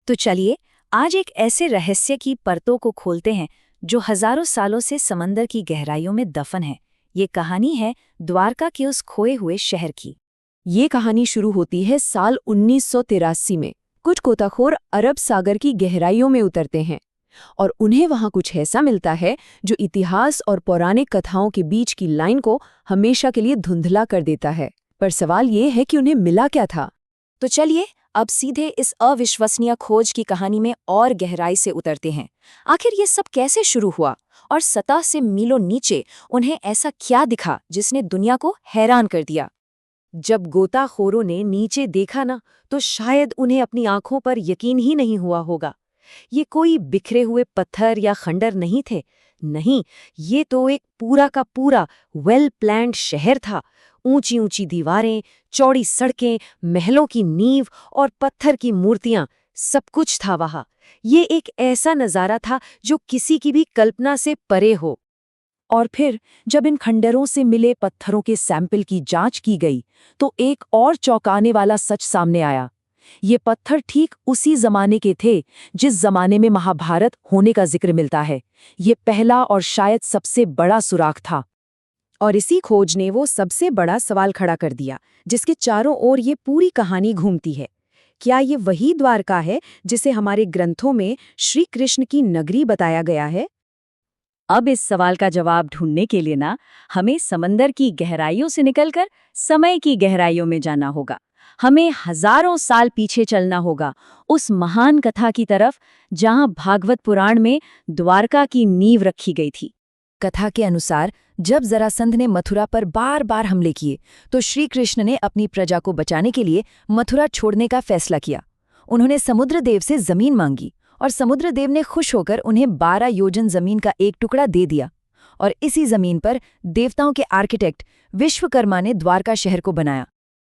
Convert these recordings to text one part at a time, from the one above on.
तो चलिए आज एक ऐसे रहस्य की परतों को खोलते हैं जो हजारों सालों से समंदर की गहराइयों में दफन है। ये कहानी है द्वारका के उस खोए हुए शहर की। ये कहानी शुरू होती है साल 1983 में। कुछ गोताखोर अरब सागर की गहराइयों में उतरते हैं और उन्हें वहां कुछ ऐसा मिलता है जो इतिहास और पौराणिक कथाओं के बीच की लाइन को हमेशा के लिए धुंधला कर देता है। पर सवाल ये है कि उन्हें मिला क्या था। तो चलिए अब सीधे इस अविश्वसनीय खोज की कहानी में और गहराई से उतरते हैं। आखिर ये सब कैसे शुरू हुआ और सतह से मीलों नीचे उन्हें ऐसा क्या दिखा जिसने दुनिया को हैरान कर दिया। जब गोताखोरों ने नीचे देखा ना, तो शायद उन्हें अपनी आंखों पर यकीन ही नहीं हुआ होगा। ये कोई बिखरे हुए पत्थर या खंडर नहीं थे। नहीं, ये तो एक पूरा का पूरा वेल प्लान्ड शहर था। ऊंची ऊंची दीवारें, चौड़ी सड़कें, महलों की नींव और पत्थर की मूर्तियां, सब कुछ था वहां। ये एक ऐसा नजारा था जो किसी की भी कल्पना से परे हो। और फिर जब इन खंडरों से मिले पत्थरों के सैंपल की जांच की गई, तो एक और चौंकाने वाला सच सामने आया। ये पत्थर ठीक उसी जमाने के थे जिस जमाने में महाभारत होने का जिक्र मिलता है। ये पहला और शायद सबसे बड़ा सुराग था। और इसी खोज ने वो सबसे बड़ा सवाल खड़ा कर दिया, जिसके चारों ओर ये पूरी कहानी घूमती है। क्या ये वही द्वारका है जिसे हमारे ग्रंथों में श्री कृष्ण की नगरी बताया गया है? अब इस सवाल का जवाब ढूंढने के लिए ना हमें समंदर की गहराइयों से निकलकर समय की गहराइयों में जाना होगा। हमें हजारों साल पीछे चलना होगा, उस महान कथा की तरफ जहां भागवत पुराण में द्वारका की नींव रखी गई थी। कथा के अनुसार जब जरासंध ने मथुरा पर बार बार हमले किए, तो श्री कृष्ण ने अपनी प्रजा को बचाने के लिए मथुरा छोड़ने का फैसला किया। उन्होंने समुद्र देव से जमीन मांगी और समुद्र देव ने खुश होकर उन्हें 12 योजन जमीन का एक टुकड़ा दे दिया। और इसी जमीन पर देवताओं के आर्किटेक्ट विश्वकर्मा ने द्वारका शहर को बनाया।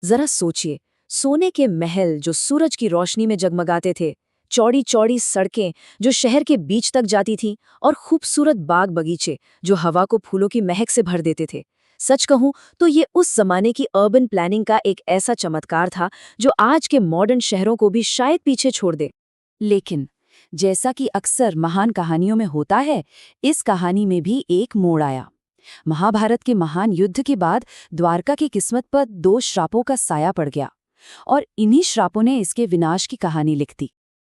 जरा सोचिए, सोने के महल जो सूरज की रोशनी में जगमगाते थे, चौड़ी चौड़ी सड़कें जो शहर के बीच तक जाती थीं, और खूबसूरत बाग बगीचे जो हवा को फूलों की महक से भर देते थे। सच कहूं तो ये उस जमाने की अर्बन प्लानिंग का एक ऐसा चमत्कार था जो आज के मॉडर्न शहरों को भी शायद पीछे छोड़ दे। लेकिन जैसा कि अक्सर महान कहानियों में होता है, इस कहानी में भी एक मोड़ आया। महाभारत के महान युद्ध के बाद द्वारका की किस्मत पर 2 श्रापों का साया पड़ गया, और इन्हीं श्रापों ने इसके विनाश की कहानी लिख दी।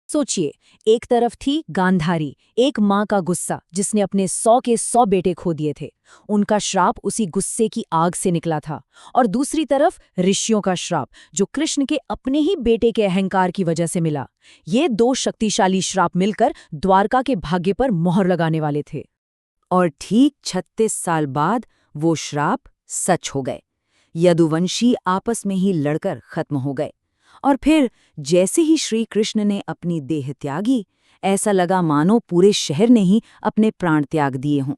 सोचिए, एक तरफ थी गांधारी, एक माँ का गुस्सा जिसने अपने 100 के 100 बेटे खो दिए थे। उनका श्राप उसी गुस्से की आग से निकला था। और दूसरी तरफ ऋषियों का श्राप जो कृष्ण के अपने ही बेटे के अहंकार की वजह से मिला। ये 2 शक्तिशाली श्राप मिलकर द्वारका के भाग्य पर मोहर लगाने वाले थे। और ठीक 36 साल बाद वो श्राप सच हो गए। यदुवंशी आपस में ही लड़कर खत्म हो गए। और फिर जैसे ही श्री कृष्ण ने अपनी देह त्यागी, ऐसा लगा मानो पूरे शहर ने ही अपने प्राण त्याग दिए हों।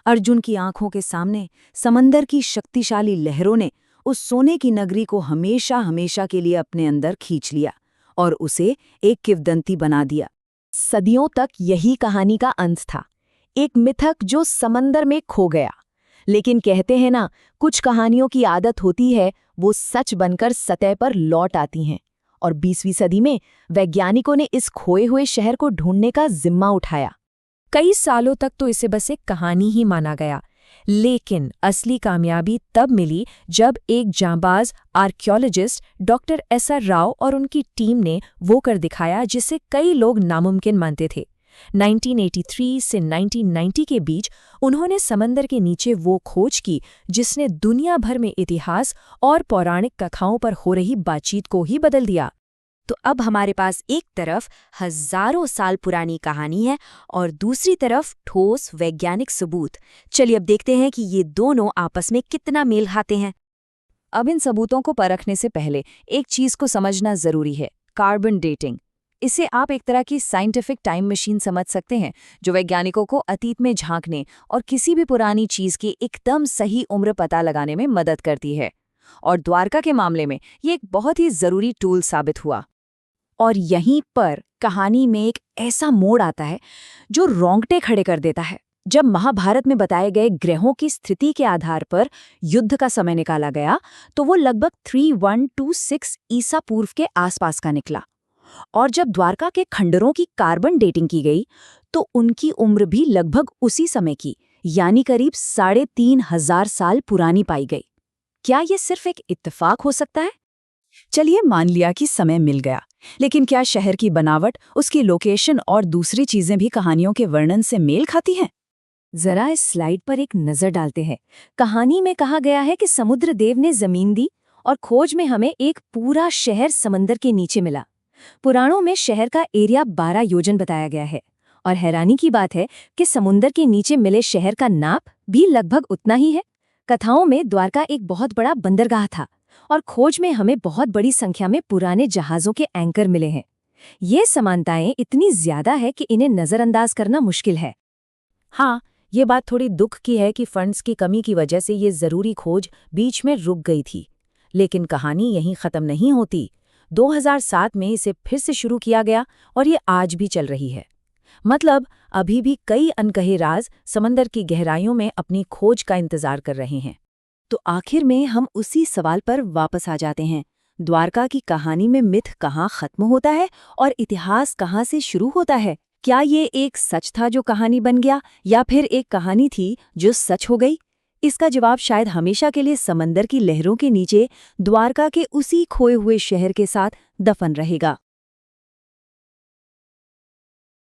अर्जुन की आंखों के सामने समंदर की शक्तिशाली लहरों ने उस सोने की नगरी को हमेशा हमेशा के लिए अपने अंदर खींच लिया और उसे एक किंवदंती बना दिया। सदियों तक यही कहानी का अंत था, एक मिथक जो समंदर में खो गया। लेकिन कहते हैं ना, कुछ कहानियों की आदत होती है वो सच बनकर सतह पर लौट आती हैं। और 20वीं सदी में वैज्ञानिकों ने इस खोए हुए शहर को ढूंढने का जिम्मा उठाया। कई सालों तक तो इसे बस एक कहानी ही माना गया, लेकिन असली कामयाबी तब मिली जब एक जांबाज आर्कियोलॉजिस्ट डॉक्टर एस.आर. राव और उनकी टीम ने वो कर दिखाया जिसे कई लोग नामुमकिन मानते थे। 1983 से 1990 के बीच उन्होंने समंदर के नीचे वो खोज की जिसने दुनिया भर में इतिहास और पौराणिक कथाओं पर हो रही बातचीत को ही बदल दिया। तो अब हमारे पास एक तरफ हजारों साल पुरानी कहानी है और दूसरी तरफ ठोस वैज्ञानिक सबूत। चलिए अब देखते हैं कि ये दोनों आपस में कितना मेल खाते हैं। अब इन सबूतों को परखने से पहले एक चीज को समझना जरूरी है, कार्बन डेटिंग। इसे आप एक तरह की साइंटिफिक टाइम मशीन समझ सकते हैं जो वैज्ञानिकों को अतीत में झांकने और किसी भी पुरानी चीज की एकदम सही उम्र पता लगाने में मदद करती है। और द्वारका के मामले में ये एक बहुत ही जरूरी टूल साबित हुआ। और यहीं पर कहानी में एक ऐसा मोड़ आता है जो रोंगटे खड़े कर देता है। जब महाभारत में बताए गए ग्रहों की स्थिति के आधार पर युद्ध का समय निकाला गया, तो वो लगभग 3126 ईसा पूर्व के आसपास का निकला। और जब द्वारका के खंडरों की कार्बन डेटिंग की गई तो उनकी उम्र भी लगभग उसी समय की, यानी करीब 3,500 साल पुरानी पाई गई। क्या ये सिर्फ एक इत्तेफाक हो सकता है? चलिए मान लिया कि समय मिल गया, लेकिन क्या शहर की बनावट, उसकी लोकेशन और दूसरी चीजें भी कहानियों के वर्णन से मेल खाती हैं? जरा इस स्लाइड पर एक नजर डालते हैं। कहानी में कहा गया है कि समुद्र देव ने जमीन दी और खोज में हमें एक पूरा शहर समंदर के नीचे मिला। पुराणों में शहर का एरिया 12 योजन बताया गया है और हैरानी की बात है कि समुंदर के नीचे मिले शहर का नाप भी लगभग उतना ही है। कथाओं में द्वारका एक बहुत बड़ा बंदरगाह था और खोज में हमें बहुत बड़ी संख्या में पुराने जहाजों के एंकर मिले हैं। ये समानताएं इतनी ज्यादा है कि इन्हें नजरअंदाज करना मुश्किल है। हाँ, ये बात थोड़ी दुख की है कि फंड्स की कमी की वजह से ये जरूरी खोज बीच में रुक गई थी। लेकिन कहानी यहीं खत्म नहीं होती। 2007 में इसे फिर से शुरू किया गया और ये आज भी चल रही है। मतलब अभी भी कई अनकहे राज समंदर की गहराइयों में अपनी खोज का इंतजार कर रहे हैं। तो आखिर में हम उसी सवाल पर वापस आ जाते हैं। द्वारका की कहानी में मिथ कहाँ खत्म होता है और इतिहास कहाँ से शुरू होता है? क्या ये एक सच था जो कहानी बन गया, या फिर एक कहानी थी जो सच हो गई? इसका जवाब शायद हमेशा के लिए समंदर की लहरों के नीचे द्वारका के उसी खोए हुए शहर के साथ दफन रहेगा।